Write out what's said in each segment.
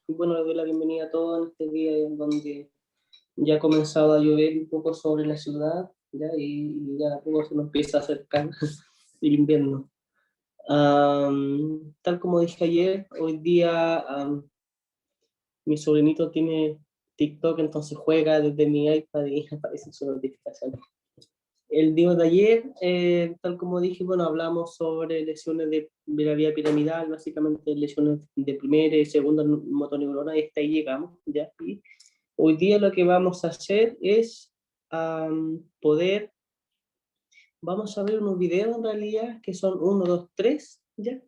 Bueno, les doy la bienvenida a todos en este día en donde ya ha comenzado a llover un poco sobre la ciudad, ¿ya? Y ya a poco se nos empieza a acercar el invierno. Tal como dije ayer, hoy día mi sobrinito tiene TikTok, entonces juega desde mi iPad y aparece su notificación. El día de ayer, tal como dije, bueno, hablamos sobre lesiones de la vía piramidal, básicamente lesiones de primera y segunda motoneurona, y hasta ahí llegamos, ¿ya? Y hoy día lo que vamos a hacer es vamos a ver unos videos en realidad, que son uno, dos, tres, ¿ya?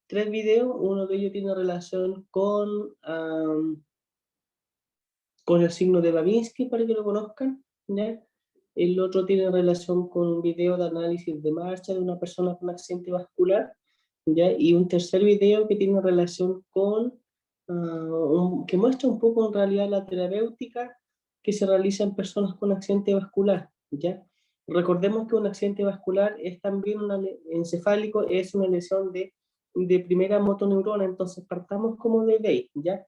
Tres videos, uno de ellos tiene relación con el signo de Babinski, para que lo conozcan, ¿ya? El otro tiene relación con un video de análisis de marcha de una persona con accidente vascular, ¿ya? Y un tercer video que tiene relación con, que muestra un poco en realidad la terapéutica que se realiza en personas con accidente vascular, ¿ya? Recordemos que un accidente vascular es también encefálico, es una lesión de primera motoneurona, entonces partamos como de ahí, ¿ya?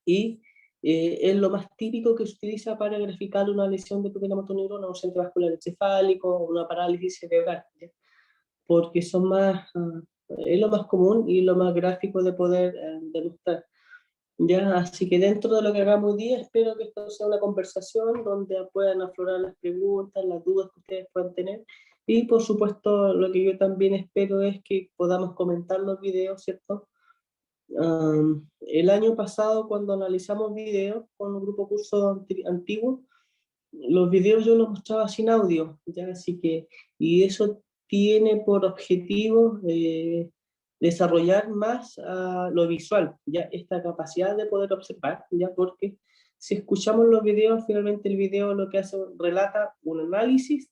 Y es lo más típico que se utiliza para graficar una lesión de primera motoneurona, un centro vascular encefálico, una parálisis cerebral, ¿ya? Porque son es lo más común y lo más gráfico de poder demostrar. ¿Ya? Así que dentro de lo que hagamos hoy día, espero que esto sea una conversación donde puedan aflorar las preguntas, las dudas que ustedes puedan tener. Y por supuesto, lo que yo también espero es que podamos comentar los videos, ¿cierto? El año pasado, cuando analizamos videos con un grupo curso antiguo, los videos yo los mostraba sin audio, ¿ya? Así que, y eso tiene por objetivo desarrollar más lo visual, ¿ya? Esta capacidad de poder observar, ¿ya? Porque si escuchamos los videos, finalmente el video lo que hace, relata un análisis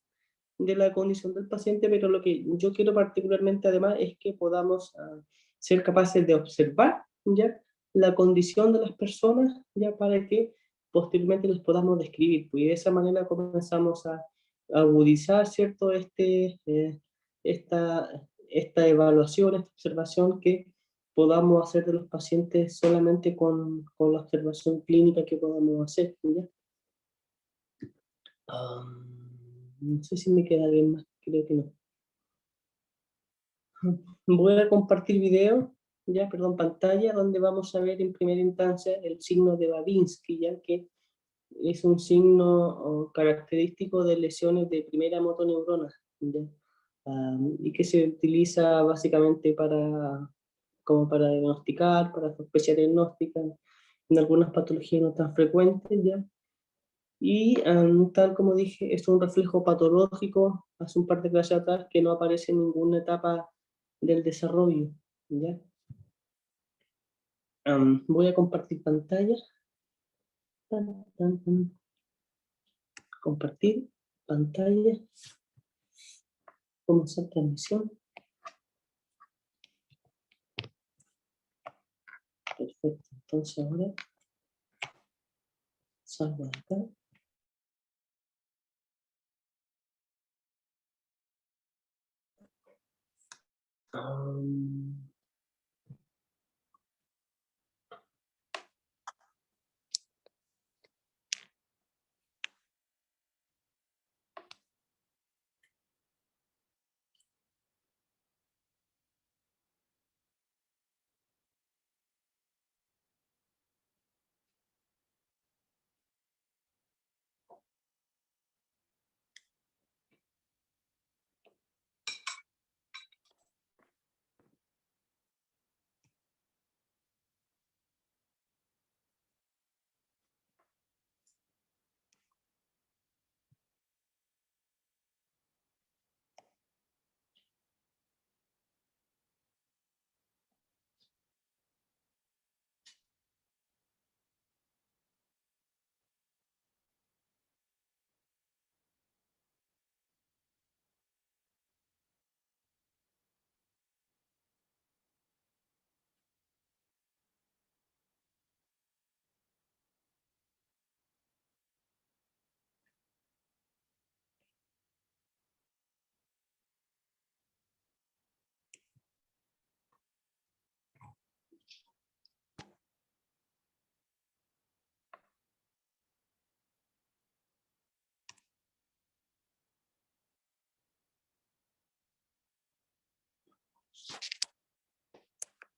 de la condición del paciente, pero lo que yo quiero particularmente además es que podamos ser capaces de observar, ¿ya? La condición de las personas, ¿ya? Para que posteriormente los podamos describir, pues, y de esa manera comenzamos a agudizar, ¿cierto? Esta evaluación, esta observación que podamos hacer de los pacientes solamente con la observación clínica que podamos hacer, ¿ya? No sé si me queda bien más, creo que no. Voy a compartir video, ya, perdón, pantalla, donde vamos a ver en primera instancia el signo de Babinski, ya que es un signo característico de lesiones de primera motoneurona, ¿ya? Y que se utiliza básicamente como para diagnosticar, para sospecha diagnóstica, en algunas patologías no tan frecuentes, ¿ya? Y tal como dije, es un reflejo patológico, hace un par de clases atrás, que no aparece en ninguna etapa del desarrollo, ¿ya? Voy a compartir pantalla. Tan, tan, tan. Compartir pantalla. Comenzar transmisión. Perfecto. Entonces ahora salgo de acá. Um,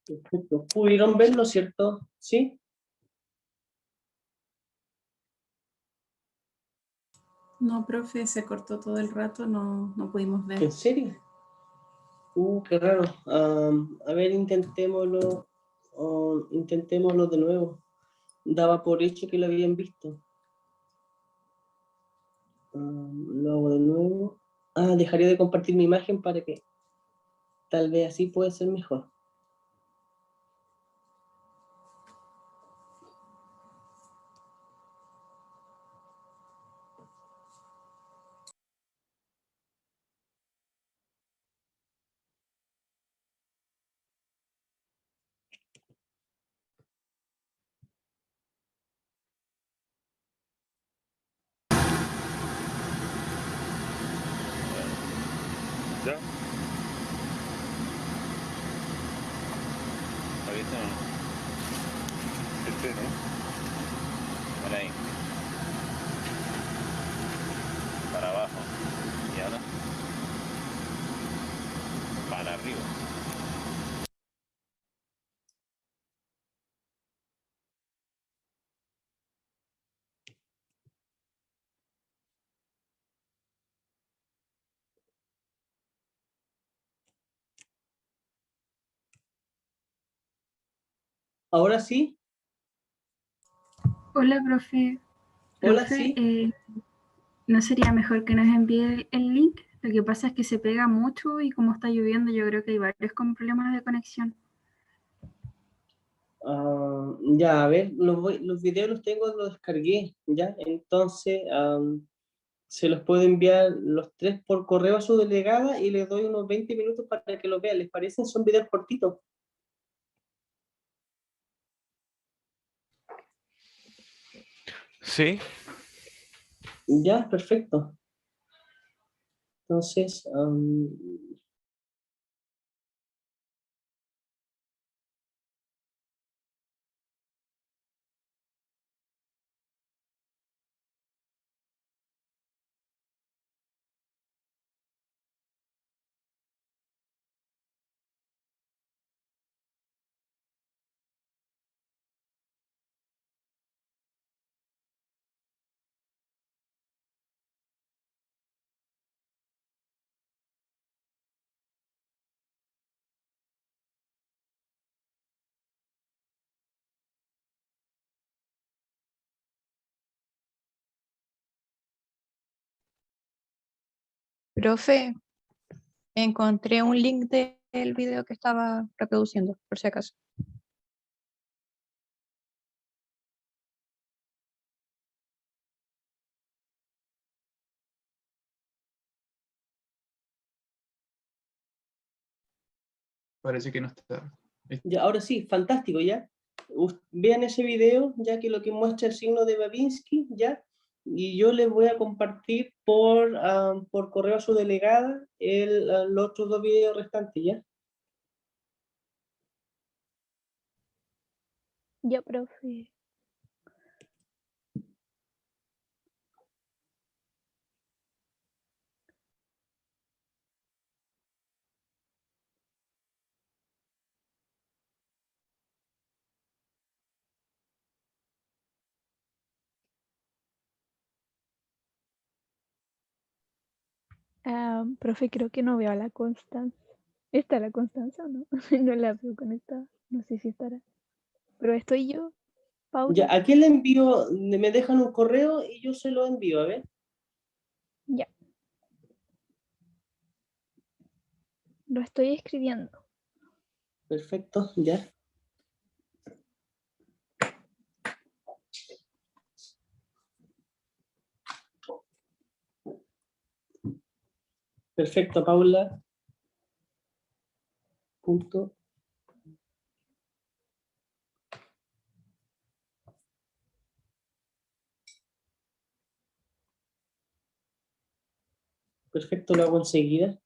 Perfecto. ¿Pudieron verlo, cierto? ¿Sí? No, profe, se cortó todo el rato, no pudimos ver. ¿En serio? Qué raro. A ver, intentémoslo. Intentémoslo de nuevo. Daba por hecho que lo habían visto. Lo hago de nuevo. Dejaré de compartir mi imagen para que tal vez así pueda ser mejor. ¿Ya? ¿Lo viste o no? Este, ¿no? Por ahí. Para abajo. ¿Y ahora? Para arriba. Ahora sí. Hola, profe. Hola, Profe, sí. ¿no sería mejor que nos envíe el link? Lo que pasa es que se pega mucho y como está lloviendo, yo creo que hay varios con problemas de conexión. Ya, a ver, los videos los tengo, los descargué, ¿ya? Entonces, se los puedo enviar los 3 por correo a su delegada y les doy unos 20 minutos para que los vean. ¿Les parecen? Son videos cortitos. Sí. Ya, perfecto. Entonces, Profe, encontré un link del video que estaba reproduciendo, por si acaso. Parece que no está. ya, ahora sí, fantástico, ¿ya? Vean ese video, ya que lo que muestra el signo de Babinski, ¿ya? Y yo les voy a compartir por correo a su delegada los otros 2 videos restantes, ¿ya? Ya, profe. Profe, creo que no veo a la Constanza. ¿Está la Constanza o no? No la veo conectada. No sé si estará. Pero estoy yo, Ya, Paula. ¿a quién le envío? Me dejan un correo y yo se lo envío, a ver. Ya. Lo estoy escribiendo. Perfecto, ya. Perfecto, Paula. Punto. Perfecto, lo hago enseguida.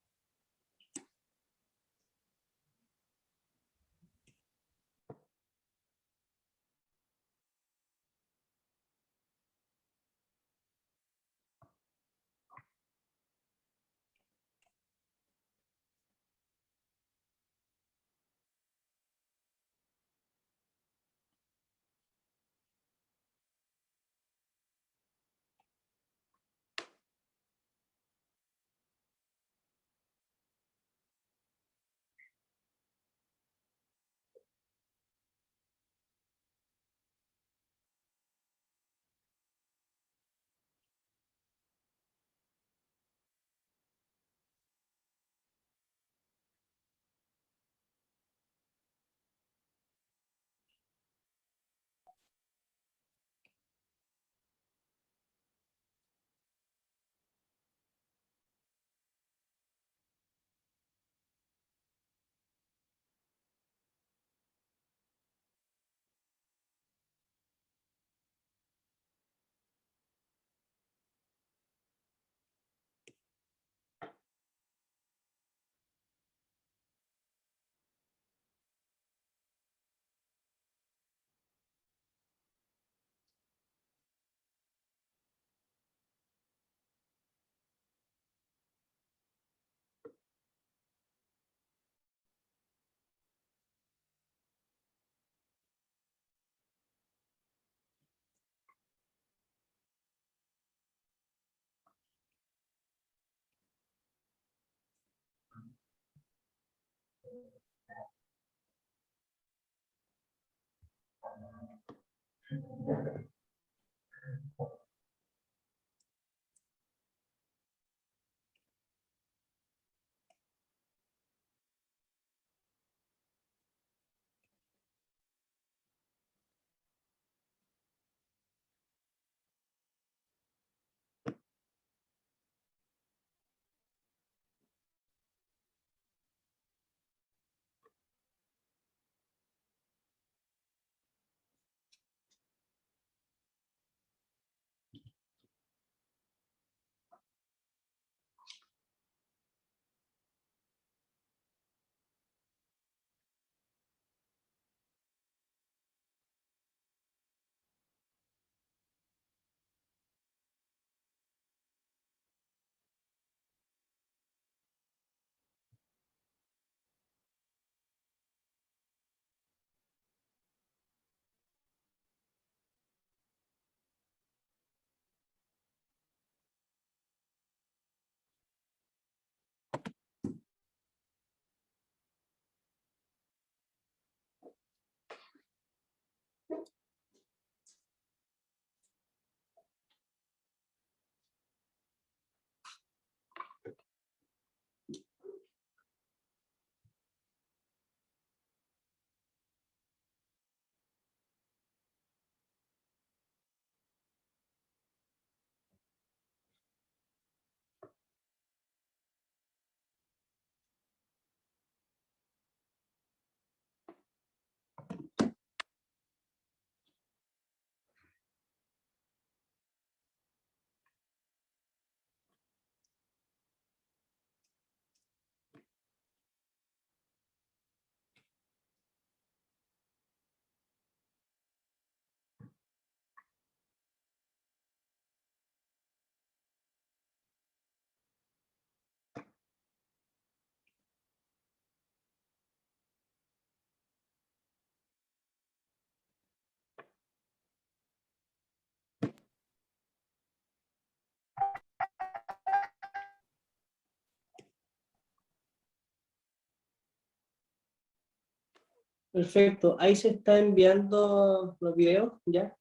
Perfecto, ahí se está enviando los videos, ¿ya?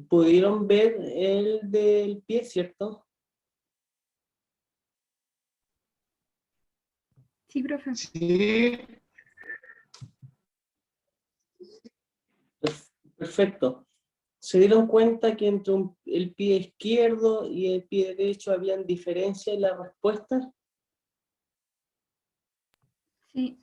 ¿Pudieron ver el del pie, cierto? Sí, profe. Sí, Perfecto. ¿Se dieron cuenta que entre el pie izquierdo y el pie derecho habían diferencias en las respuestas? Sí.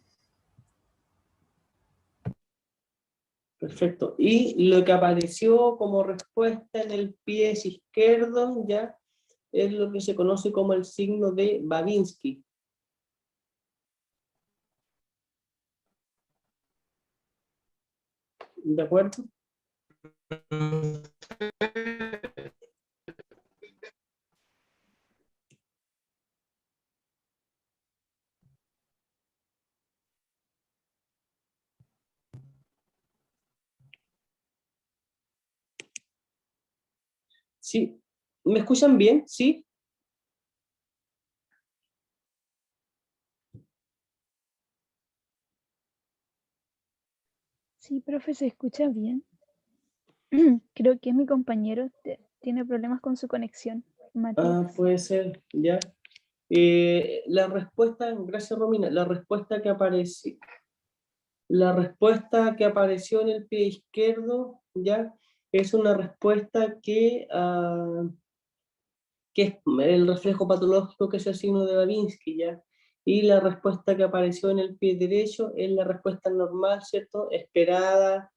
Perfecto. Y lo que apareció como respuesta en el pie izquierdo, ¿ya? Es lo que se conoce como el signo de Babinski. ¿De acuerdo? Sí. ¿Me escuchan bien? ¿Sí? Sí, profe, se escucha bien. Creo que es mi compañero, tiene problemas con su conexión, Matías. Puede ser, ¿ya? La respuesta, gracias Romina, la respuesta que apareció en el pie izquierdo, ¿ya? Es una respuesta que es el reflejo patológico, que es el signo de Babinski, ¿ya? Y la respuesta que apareció en el pie derecho es la respuesta normal, ¿cierto? Esperada,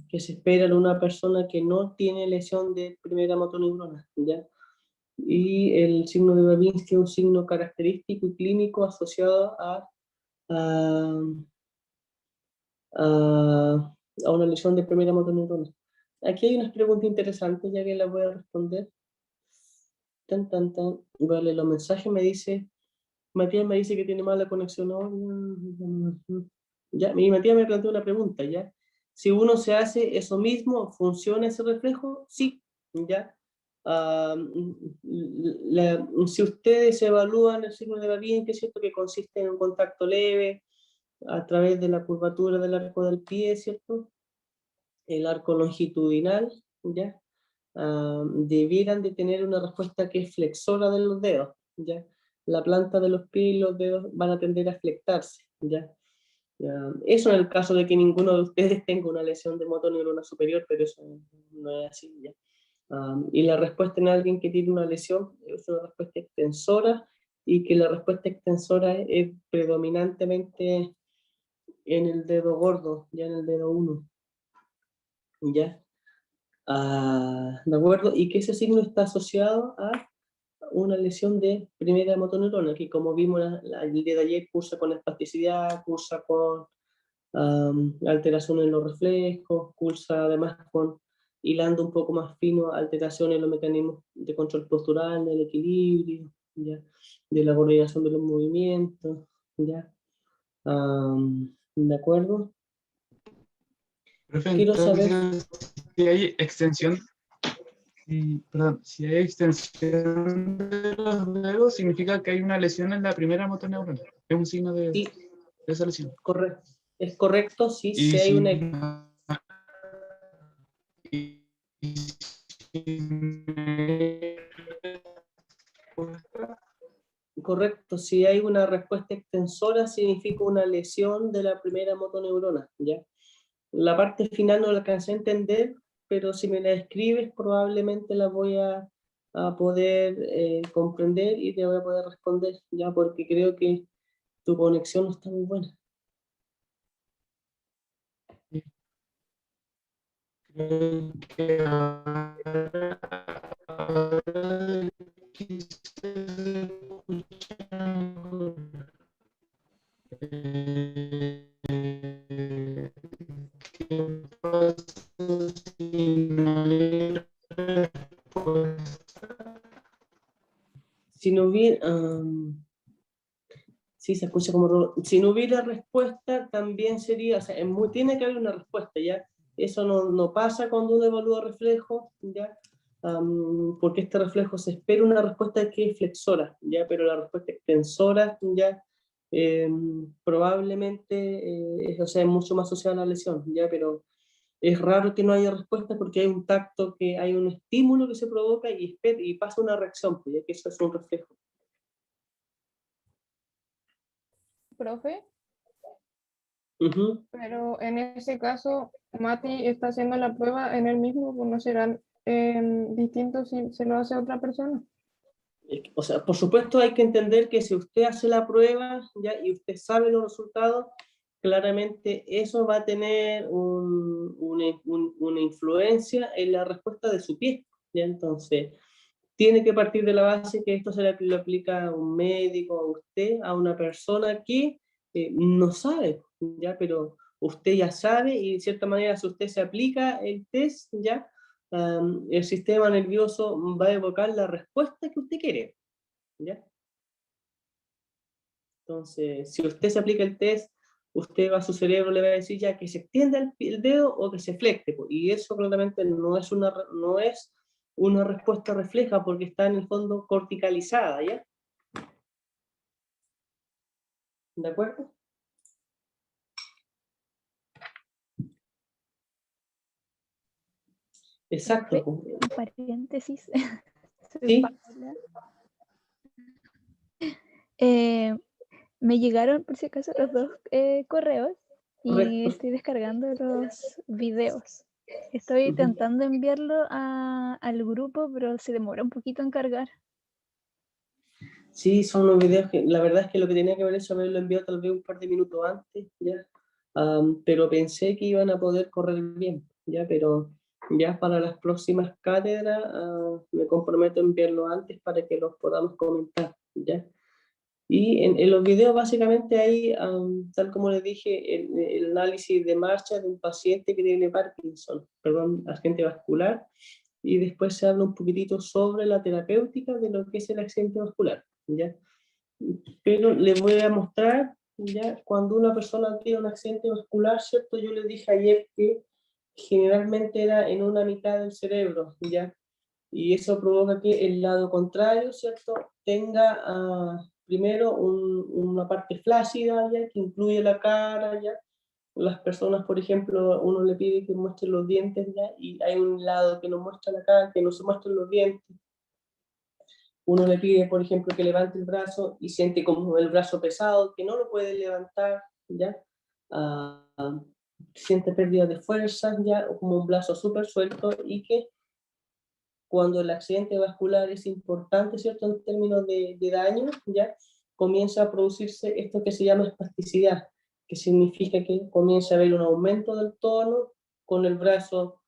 que se espera en una persona que no tiene lesión de primera motoneurona, ¿ya? Y el signo de Babinski es un signo característico y clínico asociado a, a una lesión de primera motoneurona. Aquí hay unas preguntas interesantes, ya que las voy a responder. Tan, tan, tan. Vale, los mensajes Matías me dice que tiene mala conexión hoy. Ya, y Matías me planteó una pregunta, ¿ya? Si uno se hace eso mismo, ¿funciona ese reflejo? Sí, ¿ya? Si ustedes evalúan el signo de Babinski, es cierto que consiste en un contacto leve a través de la curvatura del arco del pie, ¿cierto? el arco longitudinal, ¿ya? Debieran de tener una respuesta que es flexora de los dedos, ¿ya? La planta de los pies y los dedos van a tender a flectarse, ¿ya? Eso en el caso de que ninguno de ustedes tenga una lesión de motoneurona superior, pero eso no es así, ¿ya? Y la respuesta en alguien que tiene una lesión es una respuesta extensora, y que la respuesta extensora es predominantemente en el dedo gordo, ya en el dedo 1, ¿ya? ¿De acuerdo? Y que ese signo está asociado a una lesión de primera motoneurona, que como vimos el día de ayer, cursa con espasticidad, cursa con alteraciones en los reflejos, cursa además con, hilando un poco más fino, alteraciones en los mecanismos de control postural, del equilibrio, ¿ya? De la coordinación de los movimientos, ¿ya? ¿De acuerdo? Profe, Quiero saber, entonces, si hay extensión, perdón, si hay extensión de los dedos, significa que hay una lesión en la primera motoneurona. Es un signo de sí, esa lesión. correcto, es correcto, sí, Y si hay una... y Correcto, si hay una respuesta extensora significa una lesión de la primera motoneurona, ¿ya? La parte final no la alcancé a entender, pero si me la escribes probablemente la voy a poder comprender y te voy a poder responder, ¿ya? Porque creo que tu conexión no está muy buena. creo que ¿qué pasa si no hay respuesta? Si no hubiera... sí, se escucha como robot. Si no hubiera respuesta, también sería, o sea, tiene que haber una respuesta, ¿ya? Eso no pasa cuando uno evalúa reflejos, ¿ya? Porque este reflejo se espera una respuesta que es flexora, ¿ya? Pero la respuesta extensora, ¿ya? Probablemente, o sea, es mucho más asociada a la lesión, ¿ya? Pero es raro que no haya respuesta porque hay un tacto, que hay un estímulo que se provoca y pasa una reacción, pues, ya que eso es un reflejo. Profe, Ujú. pero en ese caso, Mati está haciendo la prueba en él mismo, pues no serán distintos si se lo hace a otra persona. O sea, por supuesto hay que entender que si usted hace la prueba, ¿ya? Y usted sabe los resultados, claramente eso va a tener una influencia en la respuesta de su pie, ¿ya? Entonces, tiene que partir de la base que esto se le aplica a un médico, a usted, a una persona que no sabe, ¿ya? Pero usted ya sabe, y de cierta manera si usted se aplica el test, ¿ya? El sistema nervioso va a evocar la respuesta que usted quiere, ¿ya? Entonces, si usted se aplica el test, usted a su cerebro le va a decir ya que se extienda el dedo o que se flecte, y eso claramente no es una respuesta refleja porque está en el fondo corticalizada, ¿ya? ¿De acuerdo? Exacto. Profe, un paréntesis. Soy Sí. Paola. Me llegaron, por si acaso, los dos correos y Correcto. estoy descargando los videos. Estoy Ujú. intentando enviarlo al grupo, pero se demora un poquito en cargar. Sí, son unos videos que la verdad es que lo que tenía que haber hecho es haberlo enviado tal vez un par de minutos antes, ¿ya? Pero pensé que iban a poder correr bien, ¿ya? Pero ya para las próximas cátedras me comprometo a enviarlo antes para que los podamos comentar, ¿ya? Y en los videos básicamente hay, tal como les dije, el análisis de marcha de un paciente que tiene Parkinson, perdón, accidente vascular, y después se habla un poquitito sobre la terapéutica de lo que es el accidente vascular, ¿ya? Pero les voy a mostrar, ¿ya? Cuando una persona tiene un accidente vascular, ¿cierto? Yo les dije ayer que generalmente era en una mitad del cerebro, ¿ya? Y eso provoca que el lado contrario, ¿cierto?, tenga primero una parte flácida, ¿ya?, que incluye la cara, ¿ya?, las personas, por ejemplo, uno le pide que muestre los dientes, ¿ya? Y hay un lado que no muestra la cara, que no se muestran los dientes. Uno le pide, por ejemplo, que levante el brazo y siente como el brazo pesado, que no lo puede levantar, ¿ya? Siente pérdida de fuerza, ¿ya? O como un brazo súper suelto, y que cuando el accidente vascular es importante, ¿cierto? En términos de daño, ¿ya? Comienza a producirse esto que se llama espasticidad, que significa que comienza a haber un aumento del tono con el brazo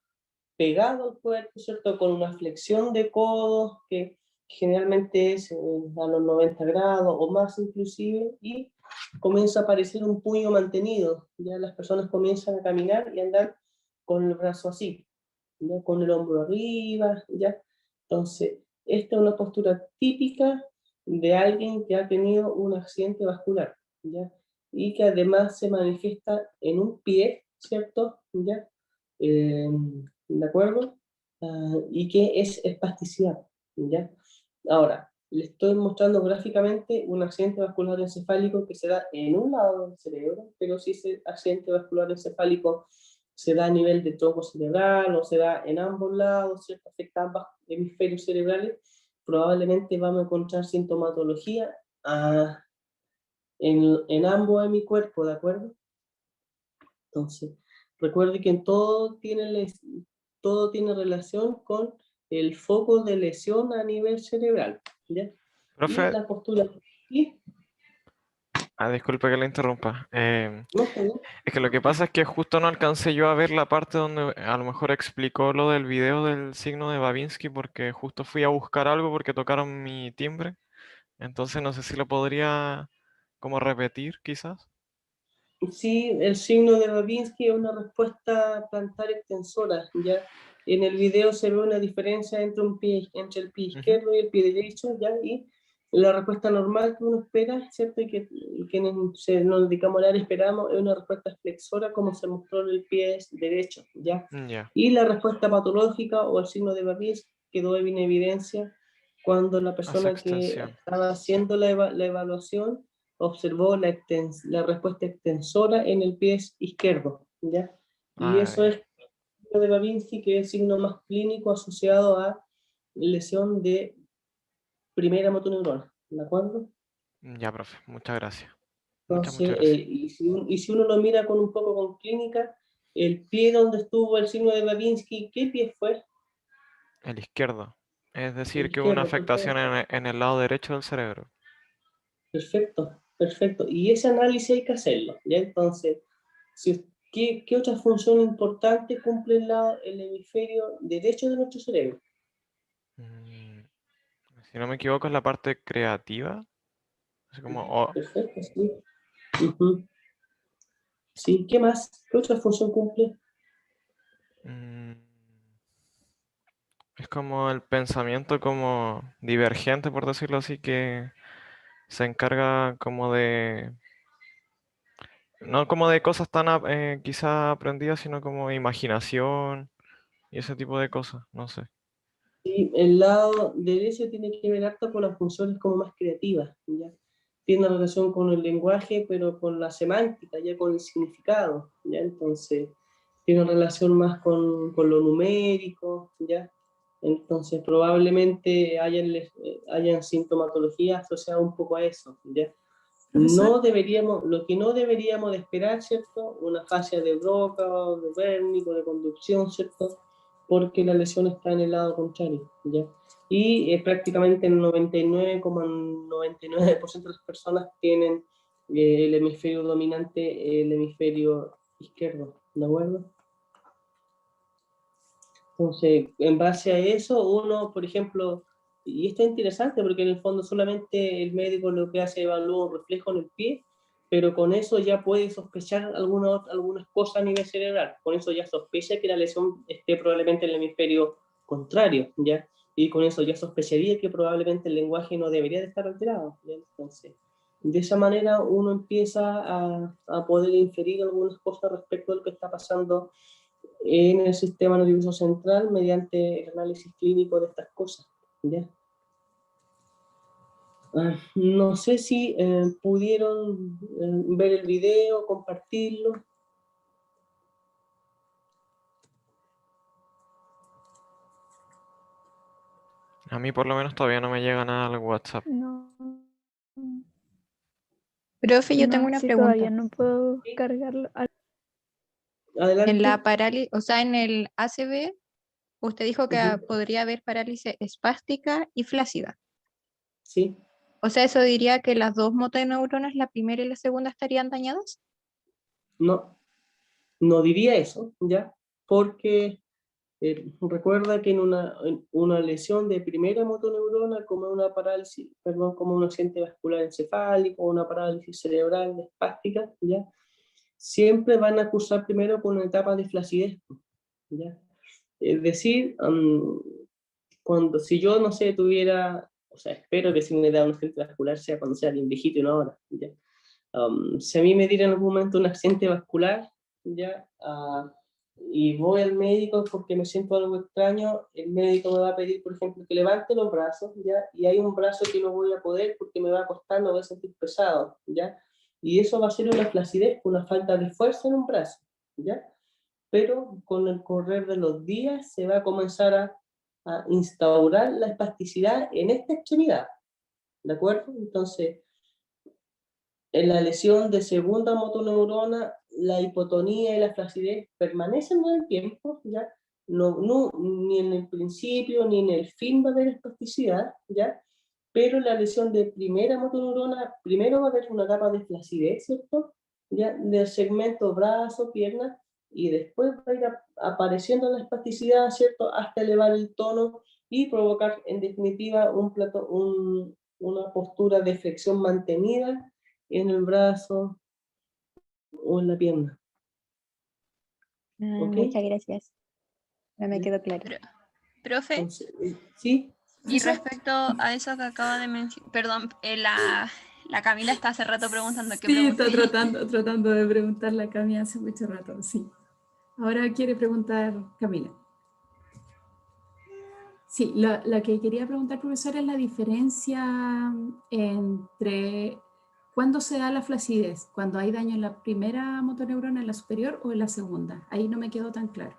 pegado al cuerpo, ¿cierto? Con una flexión de codos que generalmente es a los 90 grados o más inclusive, y comienza a aparecer un puño mantenido. Ya las personas comienzan a caminar y andar con el brazo así, ¿ya? Con el hombro arriba, ¿ya? Entonces, esta es una postura típica de alguien que ha tenido un accidente vascular, ¿ya? Y que además se manifiesta en un pie, ¿cierto? ¿Ya? ¿De acuerdo? Y que es espasticidad, ¿ya? Ahora, le estoy mostrando gráficamente un accidente vascular encefálico que se da en un lado del cerebro, pero si ese accidente vascular encefálico se da a nivel de tronco cerebral o se da en ambos lados, ¿cierto? Afecta ambos hemisferios cerebrales, probablemente vamos a encontrar sintomatología en ambos hemicuerpos, ¿de acuerdo? Entonces, recuerde que todo tiene relación con el foco de lesión a nivel cerebral, ¿ya? Y Profe, la postura... ¿Sí? disculpe que le interrumpa. ¿No está bien? Es que lo que pasa es que justo no alcancé yo a ver la parte donde a lo mejor explicó lo del video del signo de Babinski, porque justo fui a buscar algo porque tocaron mi timbre. Entonces no sé si lo podría como repetir quizás. Sí, el signo de Babinski es una respuesta plantar extensora, ¿ya? En el video se ve una diferencia entre el pie izquierdo y el pie derecho, ¿ya? Y la respuesta normal que uno espera, ¿cierto? Y que quienes nos dedicamos a hablar esperamos, es una respuesta flexora como se mostró en el pie derecho, ¿ya? Ya. Y la respuesta patológica o el signo de Babinski quedó en evidencia cuando la Hace persona que extensión. estaba haciendo la evaluación observó la respuesta extensora en el pie izquierdo, ¿ya? Y eso Ya. es lo de Babinski, que es el signo más clínico asociado a lesión de primera motoneurona, ¿de acuerdo? Ya, profe. Muchas gracias. Muchas Entonces, gracias. y si uno lo mira con un poco con clínica, el pie donde estuvo el signo de Babinski, ¿qué pie fue? El izquierdo. Es El decir, que hubo una izquierdo, afectación perfecto, en el lado derecho del cerebro. perfecto, perfecto. Y ese análisis hay que hacerlo, ¿ya? Entonces, ¿qué otra función importante cumple el hemisferio derecho de nuestro cerebro? Mm, Si no me equivoco, es la parte creativa. Así como, Perfecto, sí. Ujú. Sí, ¿qué más? ¿Qué otra función cumple? mm, es como el pensamiento como divergente, por decirlo así, que se encarga como de, no como de cosas tan quizá aprendidas, sino como imaginación y ese tipo de cosas, no sé. Sí, el lado derecho tiene que ver harto con las funciones como más creativas, ¿ya? Tiene relación con el lenguaje, pero con la semántica, ya con el significado, ¿ya? Entonces, tiene relación más con lo numérico, ¿ya? Entonces, probablemente hayan sintomatologías asociadas un poco a eso, ¿ya? Profesor, Lo que no deberíamos de esperar, ¿cierto? Una fascia de Broca, o de Wernicke, o de conducción, ¿cierto? Porque la lesión está en el lado contrario, ¿ya? Y prácticamente el 99,99% de las personas tienen el hemisferio dominante, el hemisferio izquierdo, ¿de acuerdo? Entonces, en base a eso, uno, por ejemplo, y esto es interesante porque en el fondo solamente el médico lo que hace es evalúa un reflejo en el pie, pero con eso ya puede sospechar algunas cosas a nivel cerebral. Con eso ya sospecha que la lesión esté probablemente en el hemisferio contrario, ¿ya? Y con eso ya sospecharía que probablemente el lenguaje no debería de estar alterado, ¿ya? Entonces, de esa manera uno empieza a poder inferir algunas cosas respecto a lo que está pasando en el sistema nervioso central mediante el análisis clínico de estas cosas, ¿ya? No sé si pudieron ver el video, compartirlo. A mí por lo menos todavía no me llega nada al WhatsApp. No. Profe, yo tengo No, una sí, pregunta. todavía no puedo cargarlo. Adelante. En la parálisis, o sea, en el ACV, usted dijo que Ujú. podría haber parálisis espástica y flácida. Sí, O sea, eso diría que las dos motoneuronas, la primera y la segunda, estarían dañadas. no, no diría eso, ¿ya? Porque recuerda que en una lesión de primera motoneurona, como una parálisis, perdón, como un accidente vascular encefálico o una parálisis cerebral espástica, ¿ya? Siempre van a cursar primero con una etapa de flacidez, ¿ya? Es decir, si yo, no sé, tuviera, o sea, espero que si me da un accidente vascular sea cuando sea bien viejito y no ahora, ¿ya? Si a mí me diera en algún momento un accidente vascular, ¿ya? Y voy al médico porque me siento algo extraño, el médico me va a pedir, por ejemplo, que levante los brazos, ¿ya? Y hay un brazo que no voy a poder porque me va a costar, me voy a sentir pesado, ¿ya? Y eso va a ser una flacidez, una falta de fuerza en un brazo, ¿ya? Pero con el correr de los días se va a comenzar a instaurar la espasticidad en esta extremidad, ¿de acuerdo? Entonces, en la lesión de segunda motoneurona, la hipotonía y la flacidez permanecen en el tiempo, ¿ya? Ni en el principio ni en el fin va a haber espasticidad, ¿ya? Pero en la lesión de primera motoneurona, primero va a haber una etapa de flacidez, ¿cierto? ¿Ya? Del segmento brazo, pierna, y después va a ir apareciendo la espasticidad, ¿cierto? Hasta elevar el tono y provocar, en definitiva, una postura de flexión mantenida en el brazo o en la pierna. ¿Ok? Muchas gracias. Ya me Ya. quedó claro. Profe, Entonces, ¿sí? y ¿Profesor? respecto a eso que acaba de mencionar, perdón, la Camila está hace rato preguntando qué Sí, está pregunté. tratando de preguntarle a Cami hace mucho rato, sí. Ahora quiere preguntar Camila. Sí, lo que quería preguntar, profesor, es la diferencia entre cuándo se da la flacidez, cuando hay daño en la primera motoneurona, en la superior o en la segunda. Ahí no me quedó tan claro.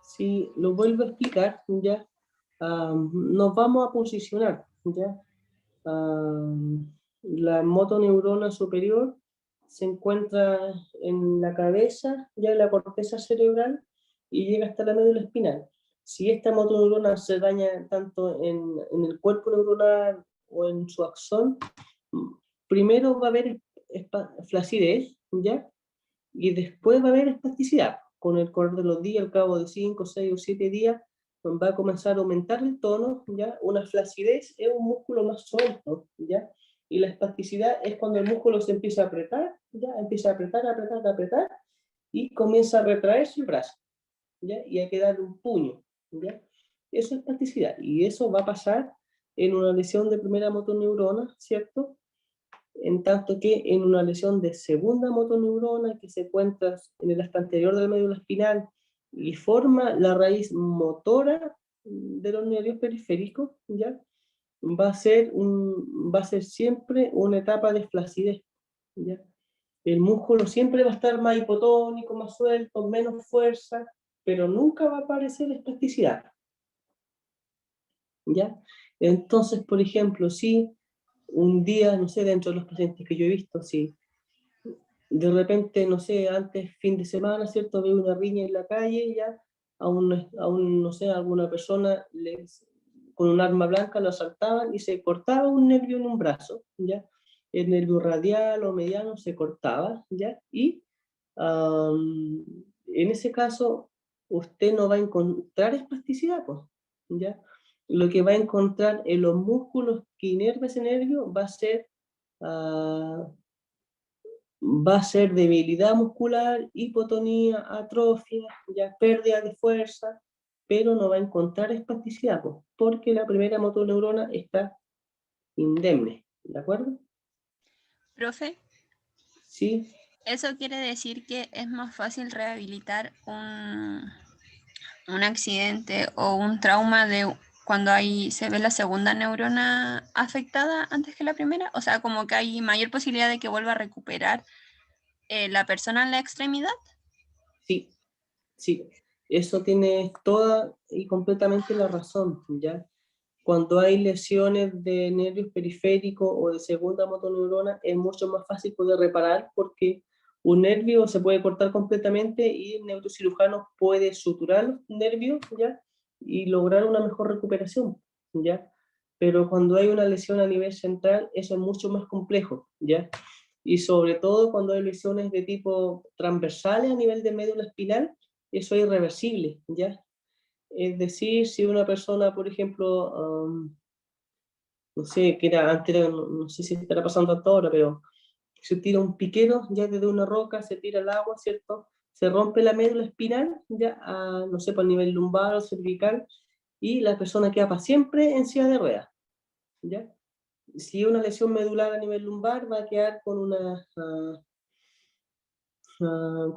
Si lo vuelvo a explicar, ¿ya? Nos vamos a posicionar, ¿ya? La motoneurona superior se encuentra en la cabeza, ya en la corteza cerebral, y llega hasta la médula espinal. Si esta motoneurona se daña tanto en el cuerpo neuronal o en su axón, primero va a haber flacidez, ¿ya? Y después va a haber espasticidad. Con el correr de los días, al cabo de 5, 6 o 7 días, va a comenzar a aumentar el tono, ¿ya? Una flacidez es un músculo más suelto, ¿ya? Y la espasticidad es cuando el músculo se empieza a apretar, ¿ya? Empieza a apretar, apretar, apretar, y comienza a retraerse el brazo, ¿ya? Y hay que darle un puño, ¿ya? Eso es espasticidad, y eso va a pasar en una lesión de primera motoneurona, ¿cierto? En tanto que en una lesión de segunda motoneurona que se encuentra en el asta anterior de la médula espinal y forma la raíz motora de los nervios periféricos, ¿ya? Va a ser siempre una etapa de flacidez, ¿ya? El músculo siempre va a estar más hipotónico, más suelto, menos fuerza, pero nunca va a aparecer espasticidad, ¿ya? Entonces, por ejemplo, si un día, no sé, dentro de los pacientes que yo he visto, si de repente, no sé, antes, fin de semana, ¿cierto? Veo una riña en la calle, ya, no sé, a alguna persona con un arma blanca lo asaltaban y se cortaba un nervio en un brazo, ¿ya? El nervio radial o mediano se cortaba, ¿ya? Y en ese caso, usted no va a encontrar espasticidad, pues, ¿ya? Lo que va a encontrar en los músculos que inervan ese nervio ah, va a ser debilidad muscular, hipotonía, atrofia, ya pérdida de fuerza, pero no va a encontrar espasticidad, porque la primera motoneurona está indemne, ¿de acuerdo? Profe, Sí, eso quiere decir que es más fácil rehabilitar un accidente o un trauma de cuando se ve la segunda neurona afectada antes que la primera, o sea, como que hay mayor posibilidad de que vuelva a recuperar la persona en la extremidad. sí, sí. Eso tiene toda y completamente la razón, ¿ya? Cuando hay lesiones de nervios periféricos o de segunda motoneurona, es mucho más fácil poder reparar porque un nervio se puede cortar completamente y el neurocirujano puede suturar un nervio, ¿ya? Y lograr una mejor recuperación, ¿ya? Pero cuando hay una lesión a nivel central, eso es mucho más complejo, ¿ya? Y sobre todo cuando hay lesiones de tipo transversales a nivel de médula espinal, eso es irreversible, ¿ya? Es decir, si una persona, por ejemplo, no sé, que era, antes no sé si estará pasando hasta ahora, pero se tira un piquero ya desde una roca, se tira al agua, ¿cierto? Se rompe la médula espinal, ya, no sé, por nivel lumbar o cervical, y la persona queda para siempre en silla de ruedas, ¿ya? Si una lesión medular a nivel lumbar, va a quedar con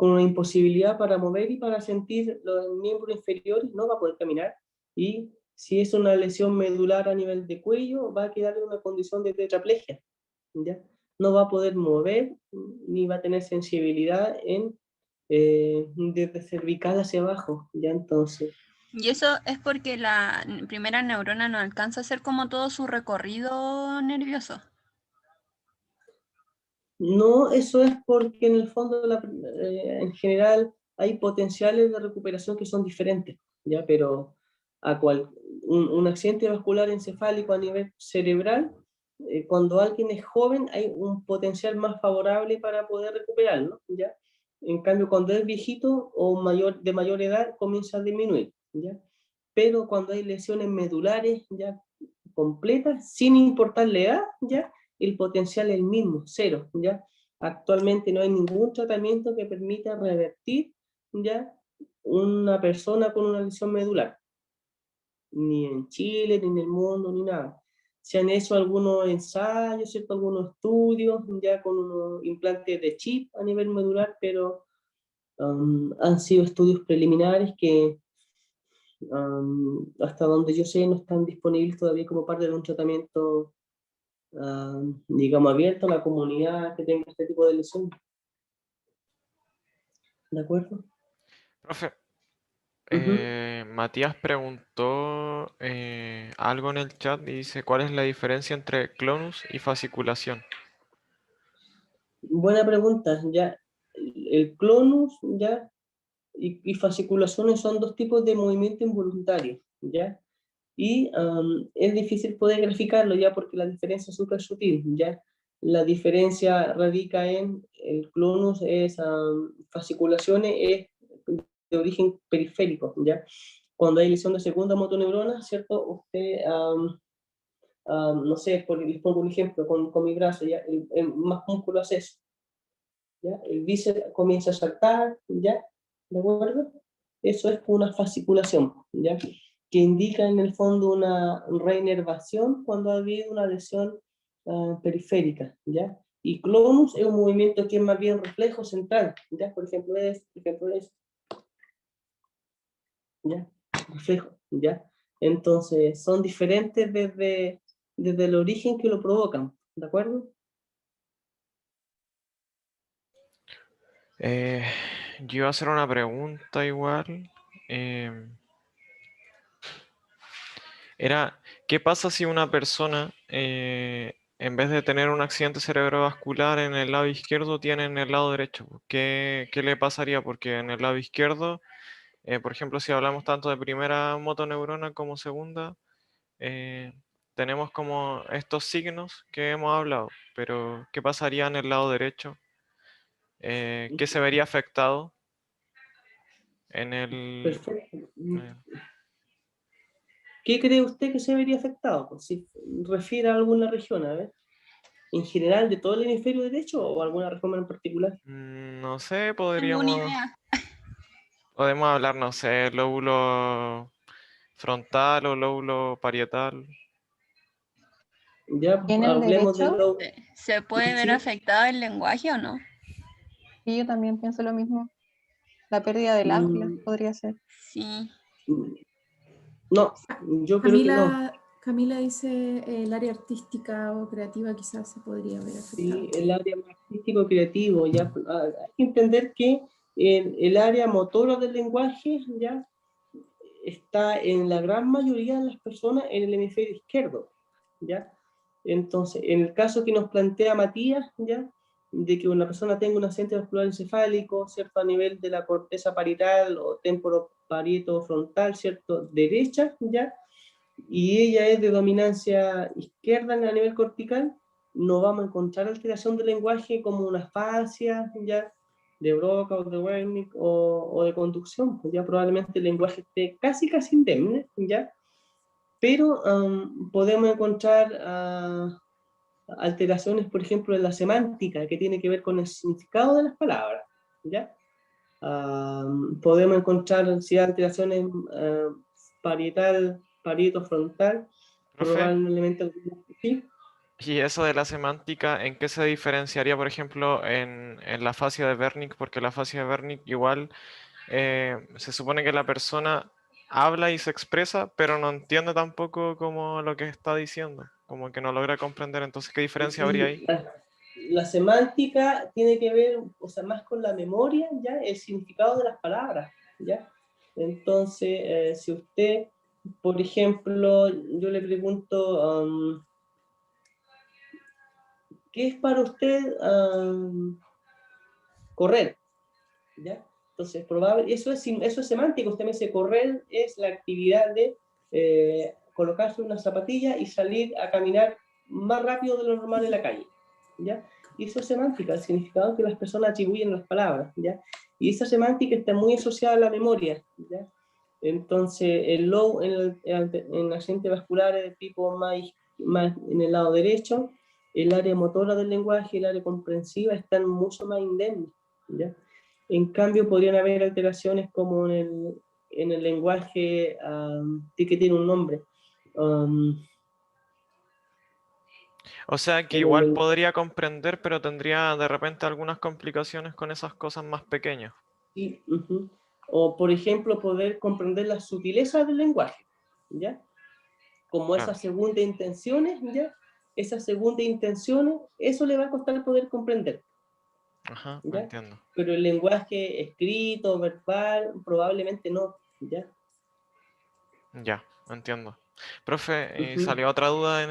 una imposibilidad para mover y para sentir los miembros inferiores, no va a poder caminar. Y si es una lesión medular a nivel de cuello, va a quedar en una condición de tetraplegia, ¿ya? No va a poder mover ni va a tener sensibilidad desde cervical hacia abajo, ¿ya? Entonces, Y eso es porque la primera neurona no alcanza a hacer como todo su recorrido nervioso. no, eso es porque en el fondo, en general, hay potenciales de recuperación que son diferentes, ¿ya? Pero un accidente vascular encefálico a nivel cerebral, cuando alguien es joven, hay un potencial más favorable para poder recuperarlo, ¿ya? En cambio, cuando es viejito o de mayor edad, comienza a disminuir, ¿ya? Pero cuando hay lesiones medulares ya completas, sin importar la edad, ¿ya? El potencial es el mismo, cero, ¿ya? Actualmente no hay ningún tratamiento que permita revertir, ¿ya? Una persona con una lesión medular, ni en Chile, ni en el mundo, ni nada. Se han hecho algunos ensayos, ¿cierto? Algunos estudios, ya con unos implantes de chip a nivel medular, pero han sido estudios preliminares que hasta donde yo sé no están disponibles todavía como parte de un tratamiento digamos, abierto a la comunidad que tenga este tipo de lesión. ¿De acuerdo? Profe, Ujú. Matías preguntó algo en el chat y dice, ¿cuál es la diferencia entre clonus y fasciculación? Buena pregunta. Ya, el clonus ya, y fasciculaciones son dos tipos de movimiento involuntario, ¿ya? Y es difícil poder graficarlo ya porque la diferencia es súper sutil, ¿ya? La diferencia radica en el clonus es fasciculaciones es de origen periférico, ¿ya? Cuando hay lesión de segunda motoneurona, ¿cierto? Usted, no sé, les pongo un ejemplo con mi brazo, ¿ya? El más músculo hace eso, ¿ya? El bíceps comienza a saltar, ¿ya? ¿De acuerdo? Eso es una fasciculación, ¿ya? Que indica en el fondo una reinervación cuando ha habido una lesión periférica, ¿ya? Y clonus es un movimiento que es más bien reflejo central, ¿ya? Por ejemplo, ¿ya? Reflejo, ¿ya? Entonces, son diferentes desde el origen que lo provocan, ¿de acuerdo? Yo iba a hacer una pregunta igual. Era, ¿qué pasa si una persona, en vez de tener un accidente cerebrovascular en el lado izquierdo, tiene en el lado derecho? ¿Qué le pasaría? Porque en el lado izquierdo, por ejemplo, si hablamos tanto de primera motoneurona como segunda, eh, tenemos como estos signos que hemos hablado, pero ¿qué pasaría en el lado derecho? ¿Qué se vería afectado en el... Perfecto. eh, ¿Qué cree usted que se vería afectado? Pues si refiere a alguna región, a ver, en general de todo el hemisferio derecho o alguna región en particular. no sé, Tengo una idea. podemos hablar, no sé, lóbulo frontal o lóbulo parietal. Ya ¿Y en el hablemos de derecho? ¿Se puede ver ¿sí? afectado el lenguaje o no? Sí, yo también pienso lo mismo. La pérdida del habla Mm, podría ser. Sí. No, yo creo que no. Camila dice el área artística o creativa quizás se podría ver afectada. Sí, el área más artístico creativo, ya hay que entender que el área motora del lenguaje ya está en la gran mayoría de las personas en el hemisferio izquierdo, ¿ya? Entonces, en el caso que nos plantea Matías, ¿ya? De que una persona tenga un accidente vascular encefálico, ¿cierto? A nivel de la corteza parietal o temporoparieto-frontal, ¿cierto? Derecha, ¿ya? Y ella es de dominancia izquierda a nivel cortical, no vamos a encontrar alteración del lenguaje como una afasia, ¿ya? De Broca o de Wernicke o de conducción, pues ya probablemente el lenguaje esté casi indemne, ¿ya? Pero podemos encontrar alteraciones, por ejemplo, en la semántica, que tiene que ver con el significado de las palabras, ¿ya? Podemos encontrar alteraciones parieto-frontal, Profe, probablemente, ¿sí? y eso de la semántica, ¿en qué se diferenciaría, por ejemplo, en la afasia de Wernicke? Porque la afasia de Wernicke igual se supone que la persona habla y se expresa, pero no entiende tampoco como lo que está diciendo, como que no logra comprender. Entonces, ¿qué diferencia habría ahí? La semántica tiene que ver, o sea, más con la memoria, ¿ya? El significado de las palabras, ¿ya? Entonces, si usted, por ejemplo, yo le pregunto, ¿qué es para usted correr? ¿Ya? Entonces, eso es semántico. Usted me dice, correr es la actividad de colocarse una zapatilla y salir a caminar más rápido de lo normal en la calle, ¿ya? Y eso es semántica, el significado que las personas atribuyen a las palabras, ¿ya? Y esa semántica está muy asociada a la memoria, ¿ya? Entonces, en accidentes vasculares de tipo más en el lado derecho, el área motora del lenguaje y el área comprensiva están mucho más indemnes, ¿ya? En cambio, podrían haber alteraciones como en el lenguaje que tiene un nombre. O sea, que igual podría comprender, pero tendría de repente algunas complicaciones con esas cosas más pequeñas. Sí, o, por ejemplo, poder comprender las sutilezas del lenguaje, ¿ya? Como Claro. esas segundas intenciones, ¿ya? Esas segundas intenciones, eso le va a costar poder comprender. Ajá, ¿ya? entiendo. Pero el lenguaje escrito, verbal, probablemente no, ¿ya? Ya, entiendo. Profe, Ujú. salió otra duda en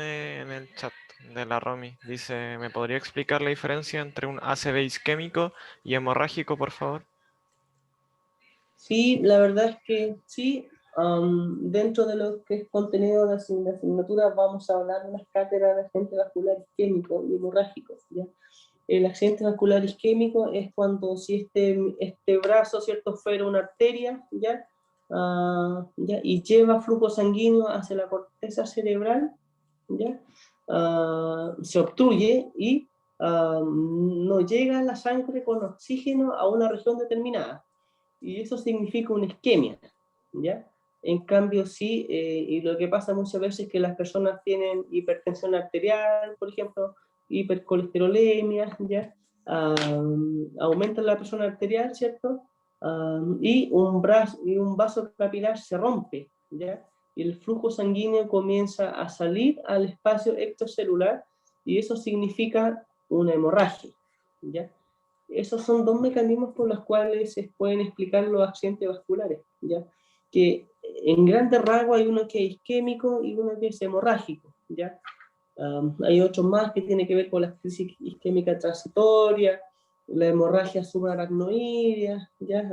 el chat de la Romy. Dice, ¿me podría explicar la diferencia entre un ACV isquémico y hemorrágico, por favor? Sí, la verdad es que sí. Dentro de lo que es contenido de la asignatura vamos a hablar de las cátedras de accidente vascular isquémico y hemorrágico, ¿ya? El accidente vascular isquémico es cuando si este brazo, ¿cierto?, fuera una arteria, ¿ya? ¿Ya? Y lleva flujo sanguíneo hacia la corteza cerebral, ¿ya? Se obstruye y no llega la sangre con oxígeno a una región determinada. Y eso significa una isquemia, ¿ya? En cambio, sí, y lo que pasa muchas veces es que las personas tienen hipertensión arterial, por ejemplo, hipercolesterolemia, ¿ya? Aumenta la presión arterial, ¿cierto? Y un vaso capilar se rompe, ¿ya? Y el flujo sanguíneo comienza a salir al espacio extracelular y eso significa una hemorragia, ¿ya? Esos son dos mecanismos por los cuales se pueden explicar los accidentes vasculares, ¿ya? Que en grandes rasgos hay uno que es isquémico y uno que es hemorrágico, ¿ya? Hay otros más que tienen que ver con la crisis isquémica transitoria, la hemorragia subaracnoidea, ¿ya?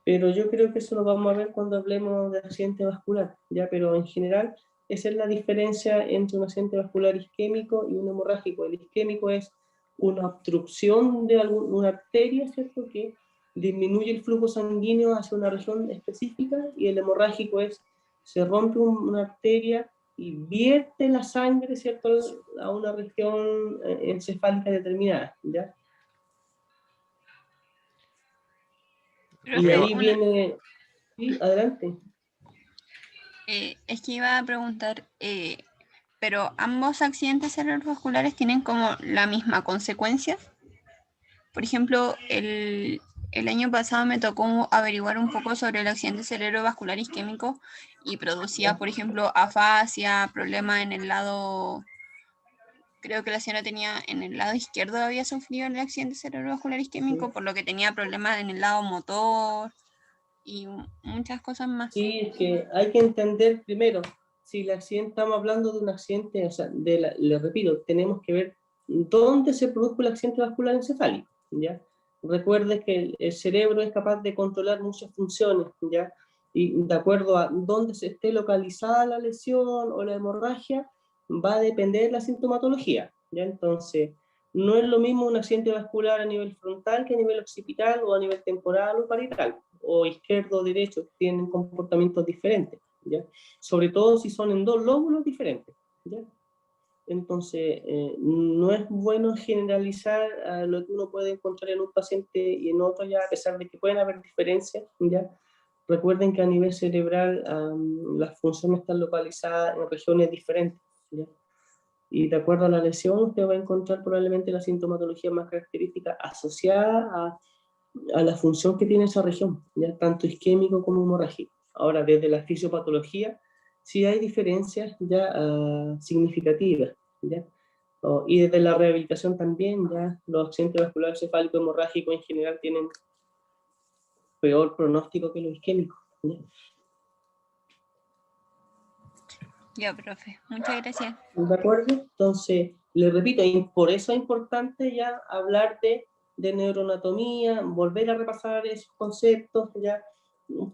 Pero yo creo que eso lo vamos a ver cuando hablemos de accidente vascular, ¿ya? Pero en general, esa es la diferencia entre un accidente vascular isquémico y un hemorrágico. El isquémico es una obstrucción de una arteria, ¿cierto?, que disminuye el flujo sanguíneo hacia una región específica, y el hemorrágico es, se rompe una arteria y vierte la sangre, ¿cierto?, a una región encefálica determinada, ¿ya? Y ahí viene... Sí, adelante. Es que iba a preguntar, pero ¿ambos accidentes cerebrovasculares tienen como la misma consecuencia? Por ejemplo, el año pasado me tocó averiguar un poco sobre el accidente cerebrovascular isquémico y producía, por ejemplo, afasia, problemas en el lado creo que la señora tenía en el lado izquierdo, había sufrido el accidente cerebrovascular isquémico, por lo que tenía problemas en el lado motor y muchas cosas más. Sí, es que hay que entender primero, si el accidente, estamos hablando de un accidente, o sea, le repito, tenemos que ver dónde se produjo el accidente vascular encefálico, ¿ya? Recuerde que el cerebro es capaz de controlar muchas funciones, ¿ya? Y de acuerdo a dónde se esté localizada la lesión o la hemorragia, va a depender de la sintomatología, ¿ya? Entonces, no es lo mismo un accidente vascular a nivel frontal que a nivel occipital o a nivel temporal o parietal, o izquierdo o derecho, tienen comportamientos diferentes, ¿ya? Sobre todo si son en dos lóbulos diferentes, ¿ya? Entonces, no es bueno generalizar lo que uno puede encontrar en un paciente y en otro, ya a pesar de que pueden haber diferencias, ¿ya? Recuerden que a nivel cerebral las funciones están localizadas en regiones diferentes, ¿ya? Y de acuerdo a la lesión, usted va a encontrar probablemente la sintomatología más característica asociada a la función que tiene esa región, ¿ya? Tanto isquémico como hemorrágico. Ahora, desde la fisiopatología, sí hay diferencias ya significativas, ¿ya? Y desde la rehabilitación también, ya los accidentes vasculares cefálicos hemorrágicos en general tienen peor pronóstico que los isquémicos, ¿ya? Ya, profe, muchas gracias. ¿De acuerdo? Entonces, le repito, y por eso es importante ya hablar de neuroanatomía, volver a repasar esos conceptos, ya,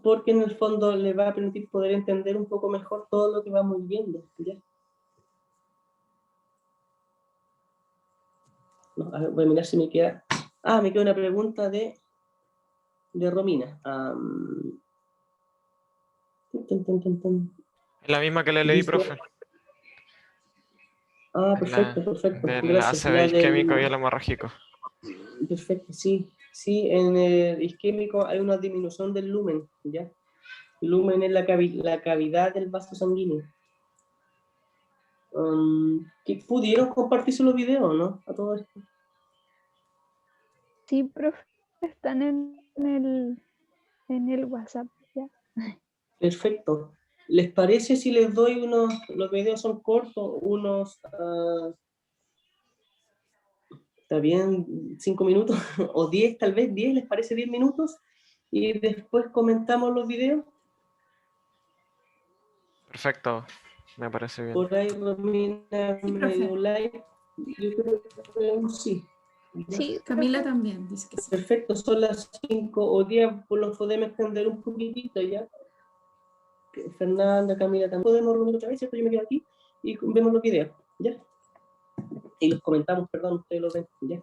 porque en el fondo le va a permitir poder entender un poco mejor todo lo que vamos viendo, ¿ya? No, a ver, voy a mirar si me queda... Ah, me queda una pregunta de Romina. Es la misma que le leí, Dice... profe. Ah, Es la perfecto, del gracias. ACV La isquémico y del... el hemorrágico. Perfecto, sí. Sí, en el isquémico hay una disminución del lumen, ¿ya? Lumen es la cavidad del vaso sanguíneo. ¿Pudieron compartirse los videos, no? A todo esto. Sí, profe, están en el WhatsApp, ya. Perfecto. ¿Les parece si les doy los videos son cortos, está bien, 5 minutos, o 10 tal vez, 10, ¿les parece 10 minutos? Y después comentamos los videos. Perfecto, me parece bien. Por ahí Romina Sí, me profe. dio like. Yo creo que un sí. ¿Ya? Sí, Camila profe. también dice que sí. Perfecto, son las 5 o 10, pues los podemos extender un poquitito ya. Fernanda, Camila, también podemos reunir otra vez, ¿cierto? Yo me quedo aquí y vemos los videos, ¿ya? Y los comentamos, perdón, ustedes los ven, ¿ya?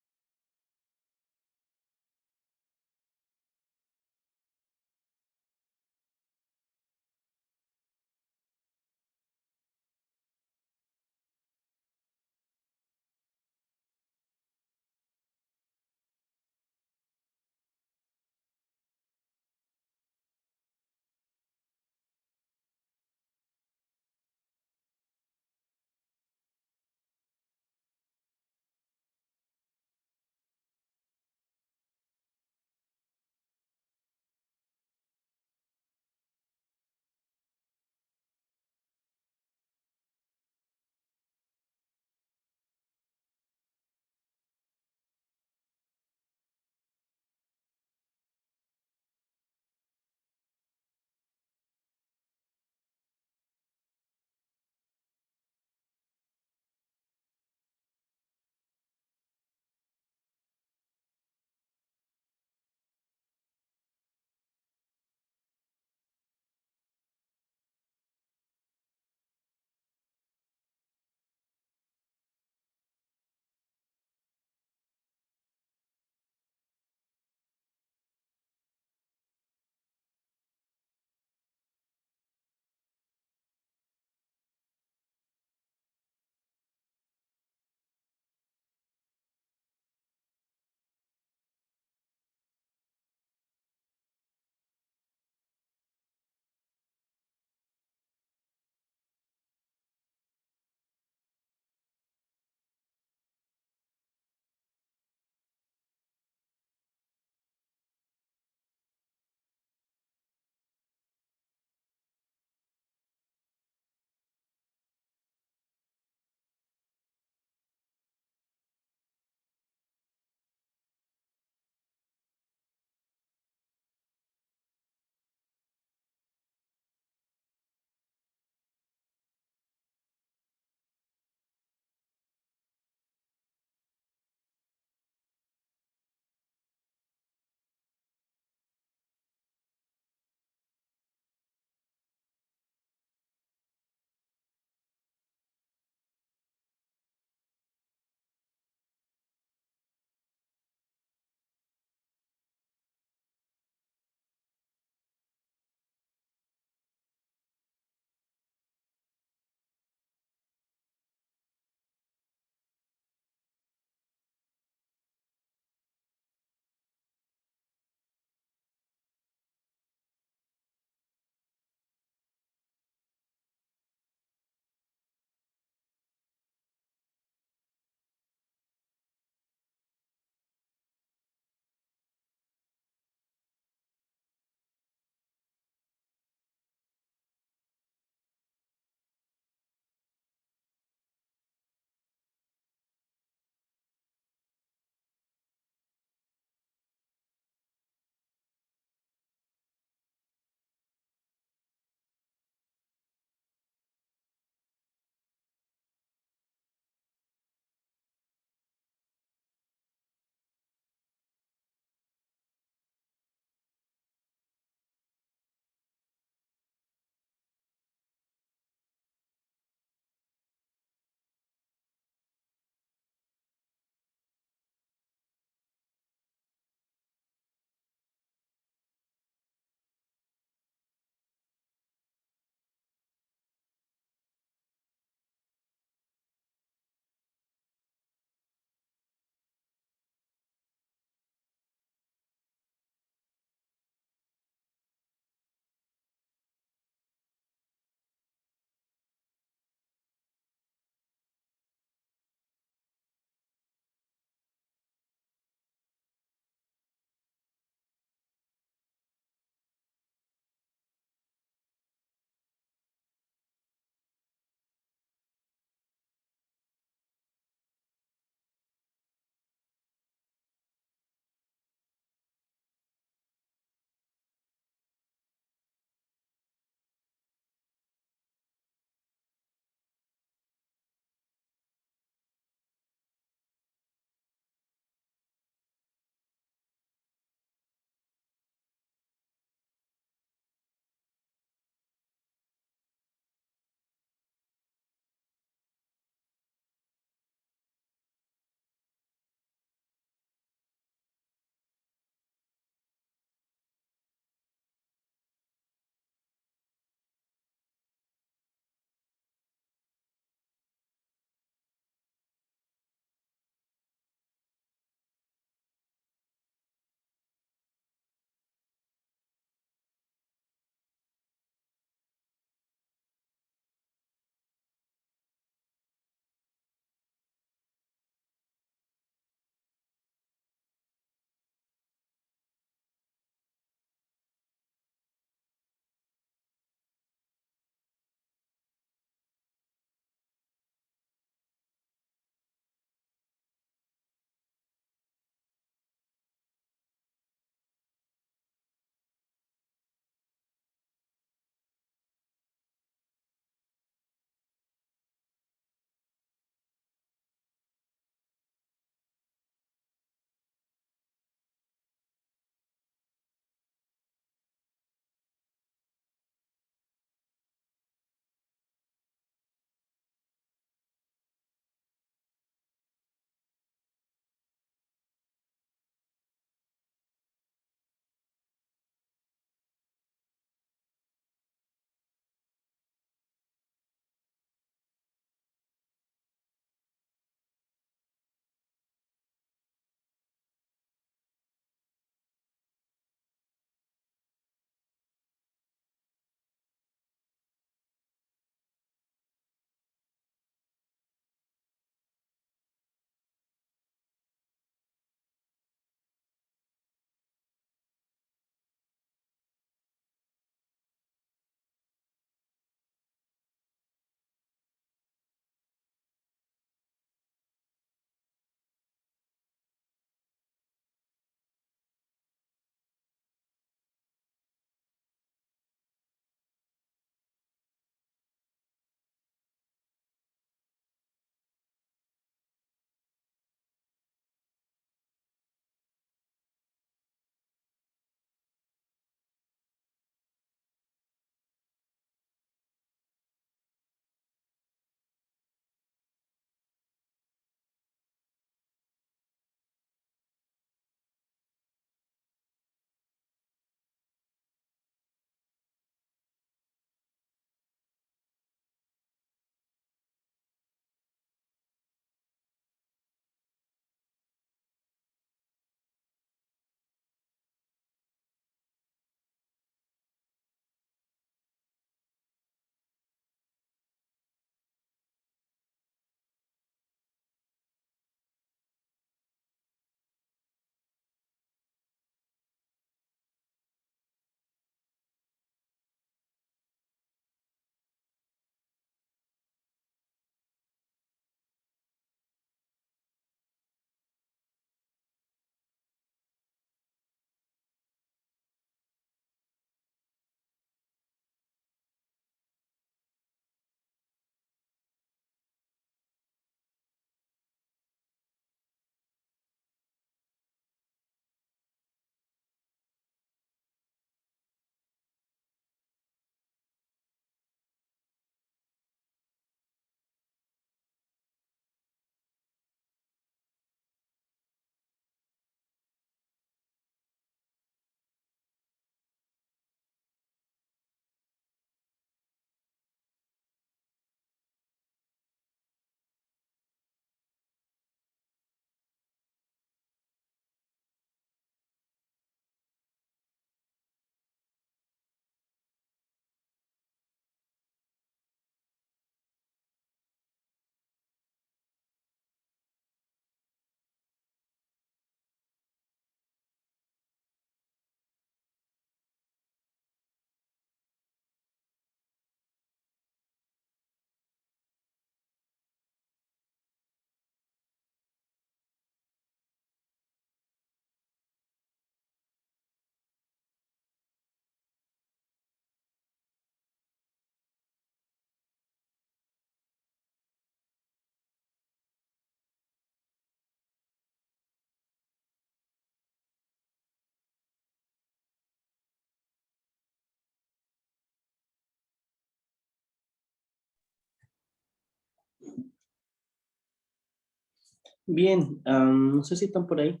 Bien, no sé si están por ahí.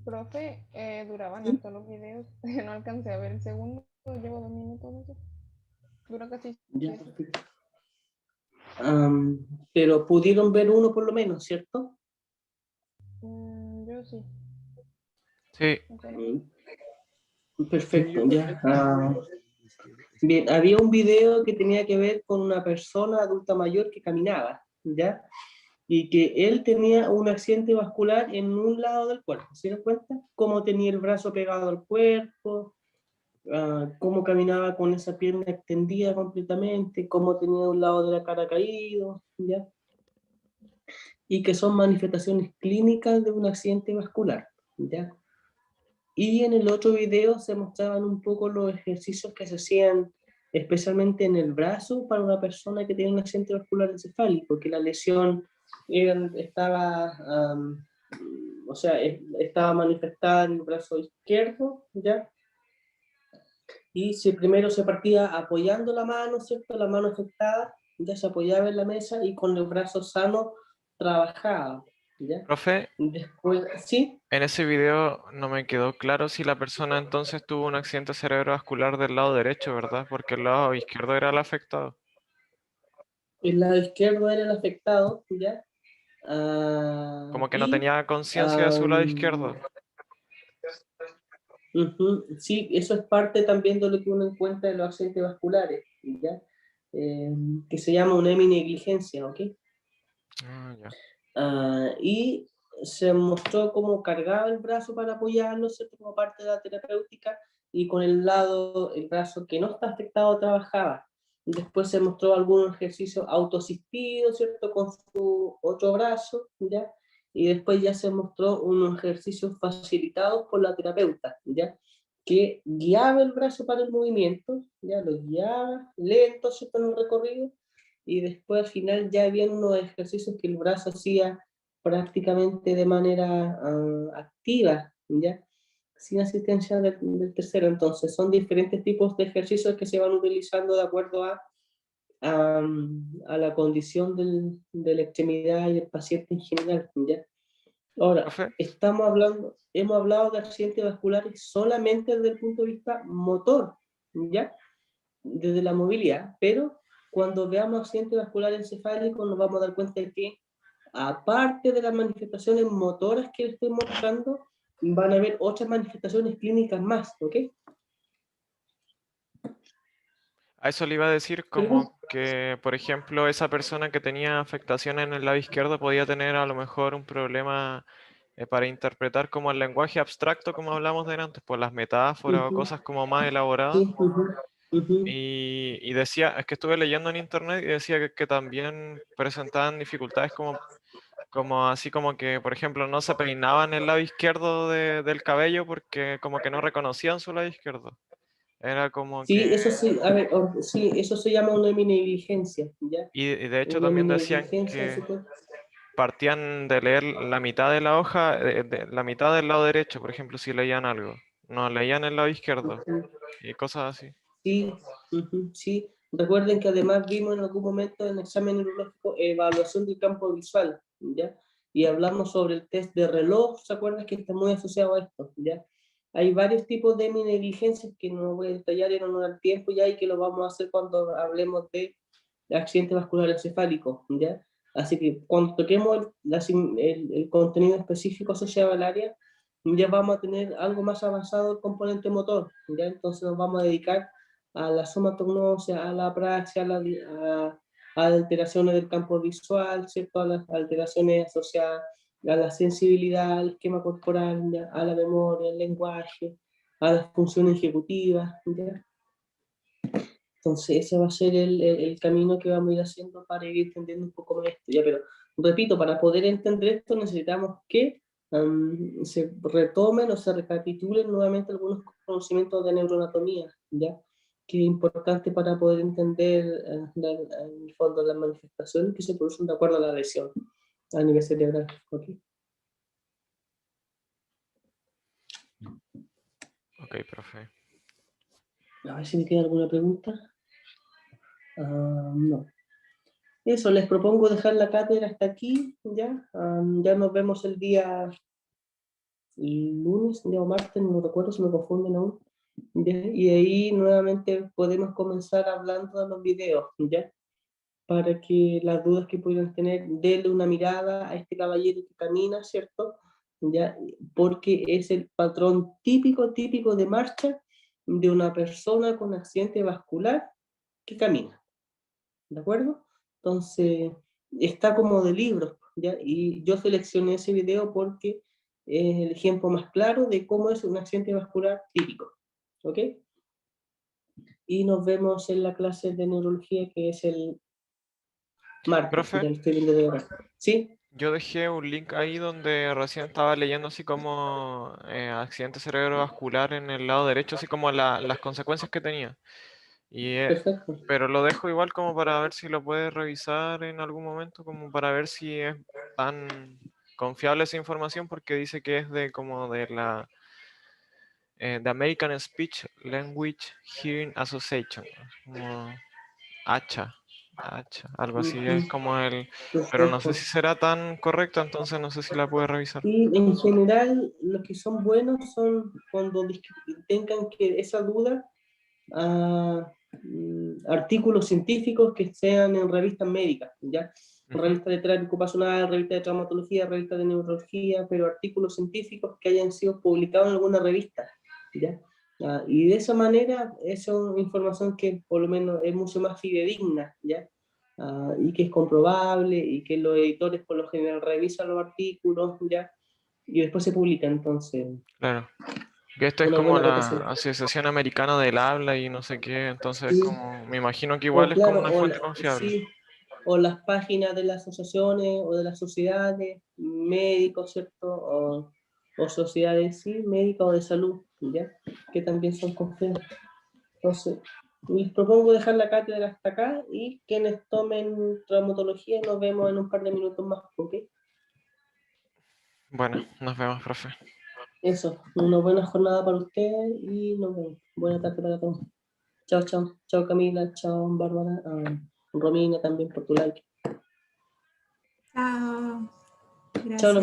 Profe, duraban harto los videos. No alcancé a ver el segundo. Llevo 2 minutos. No sé. Dura casi Ya, 7. perfecto. Pero pudieron ver uno por lo menos, ¿cierto? Yo sí. Sí, O sea, Perfecto, ya. Bien, había un video que tenía que ver con una persona adulta mayor que caminaba, ¿ya? Y que él tenía un accidente vascular en un lado del cuerpo, ¿se dan cuenta? Cómo tenía el brazo pegado al cuerpo, cómo caminaba con esa pierna extendida completamente, cómo tenía un lado de la cara caído, ¿ya? Y que son manifestaciones clínicas de un accidente vascular, ¿ya? Y en el otro video se mostraban un poco los ejercicios que se hacían especialmente en el brazo para una persona que tiene un accidente vascular encefálico, que la lesión estaba, o sea, estaba manifestada en el brazo izquierdo, ¿ya? Y si primero se partía apoyando la mano, ¿cierto? La mano afectada, ya se apoyaba en la mesa y con el brazo sano trabajaba, ¿ya? profe, Después, ¿sí? en ese video no me quedó claro si la persona entonces tuvo un accidente cerebrovascular del lado derecho, ¿verdad? Porque el lado izquierdo era el afectado. El lado izquierdo era el afectado, ¿ya? Como que no Y tenía conciencia de su lado izquierdo. sí, eso es parte también de lo que uno encuentra en los accidentes vasculares, ¿ya? Que se llama una heminegligencia, ¿ok? Ah, ya. Y se mostró cómo cargaba el brazo para apoyarlo, ¿cierto? Como parte de la terapéutica, y con el lado, el brazo que no está afectado, trabajaba. Después se mostró algunos ejercicios autoasistidos, ¿cierto? Con su otro brazo, ¿ya? Y después ya se mostró unos ejercicios facilitados por la terapeuta, ¿ya? Que guiaba el brazo para el movimiento, ¿ya? Lo guiaba lento, ¿cierto? En el recorrido, y después al final ya habían unos ejercicios que el brazo hacía prácticamente de manera activa, ¿ya? Sin asistencia del tercero. Entonces son diferentes tipos de ejercicios que se van utilizando de acuerdo a la condición de la extremidad y el paciente en general, ¿ya? Ahora, Profe, hemos hablado de accidentes vasculares solamente desde el punto de vista motor, ¿ya? Desde la movilidad, pero cuando veamos accidente vascular encefálico nos vamos a dar cuenta de que aparte de las manifestaciones motoras que estoy mostrando, van a haber otras manifestaciones clínicas más, ¿ok? a eso le iba a decir como que, por ejemplo, esa persona que tenía afectación en el lado izquierdo podía tener a lo mejor un problema para interpretar como el lenguaje abstracto, como hablamos de antes, por las metáforas o cosas como más elaboradas. Sí, ujú. Y decía, es que estuve leyendo en internet y decía que también presentaban dificultades como así como que, por ejemplo, no se peinaban el lado izquierdo del cabello porque como que no reconocían su lado izquierdo. Era como Sí, que... eso sí, a ver, sí, eso se llama una heminegligencia, ¿ya? Y de hecho Una también decían heminegligencia, que ¿sí? partían de leer la mitad de la hoja, la mitad del lado derecho, por ejemplo, si leían algo. No, leían el lado izquierdo y cosas así. Sí, sí. Recuerden que además vimos en algún momento en el examen neurológico evaluación del campo visual, ¿ya? Y hablamos sobre el test de reloj, ¿se acuerdan que está muy asociado a esto, ¿ya? Hay varios tipos de negligencias que no voy a detallar y no nos da el tiempo ya y que lo vamos a hacer cuando hablemos de accidente vascular encefálico, ¿ya? Así que cuando toquemos el contenido específico asociado al área, ya vamos a tener algo más avanzado el componente motor, ¿ya? Entonces nos vamos a dedicar a la somatognosia, a la praxia, a alteraciones del campo visual, ¿cierto? A las alteraciones asociadas a la sensibilidad, al esquema corporal, ¿ya? A la memoria, al lenguaje, a las funciones ejecutivas, ¿ya? Entonces ese va a ser el camino que vamos a ir haciendo para ir entendiendo un poco más esto, ¿ya? Pero repito, para poder entender esto necesitamos que se retomen o se recapitulen nuevamente algunos conocimientos de neuroanatomía, ¿ya? Que es importante para poder entender en el fondo las manifestaciones que se producen de acuerdo a la lesión a nivel cerebral. ¿Okay? Ok, profe. A ver si me queda alguna pregunta. No. Eso, les propongo dejar la cátedra hasta aquí, ¿ya? Ya nos vemos el día lunes, día o martes, no recuerdo, se me confunden aún. ¿Ya? Y ahí nuevamente podemos comenzar hablando de los videos, ¿ya? Para que las dudas que pudieran tener, denle una mirada a este caballero que camina, ¿cierto? ¿Ya? Porque es el patrón típico de marcha de una persona con accidente vascular que camina, ¿de acuerdo? Entonces, está como de libros, ¿ya? Y yo seleccioné ese video porque es el ejemplo más claro de cómo es un accidente vascular típico, ¿ok? Y nos vemos en la clase de neurología que es el martes, Profe, ya lo estoy viendo de ahora. ¿Sí? yo dejé un link ahí donde recién estaba leyendo así como accidente cerebrovascular en el lado derecho, así como las consecuencias que tenía. Perfecto. Pero lo dejo igual como para ver si lo puedes revisar en algún momento, como para ver si es tan confiable esa información, porque dice que es de como de la de American Speech Language Hearing Association, como hacha, algo así es como pero no sé Perfecto. si será tan correcto, entonces no sé si la puedes revisar. Y en general, los que son buenos son cuando tengan que esa duda, artículos científicos que sean en revistas médicas, ¿ya? Ujú. Revista de terapia ocupacional, revista de traumatología, revista de neurología, pero artículos científicos que hayan sido publicados en alguna revista, ¿ya? Y de esa manera, esa es información que por lo menos es mucho más fidedigna, ¿ya? Y que es comprobable, y que los editores por lo general revisan los artículos, ¿ya? Y después se publica, entonces, Claro. Que esto es una como buena la rotación. Asociación Americana del Habla y no sé qué, entonces Sí. como me imagino que O igual es como claro, una fuente confiable. sí, o las páginas de las asociaciones o de las sociedades, médicos, ¿cierto? O sociedades, sí, médicas o de salud, ¿ya? Que también son confiables. Entonces, les propongo dejar la cátedra hasta acá y quienes tomen traumatología nos vemos en un par de minutos más, ¿ok? Bueno, nos vemos, profe. Eso, una buena jornada para ustedes y nos vemos. Buena tarde para todos. Chao, chao. Chao Camila, chao Bárbara, Romina también por tu like. Chao. Chao. Gracias.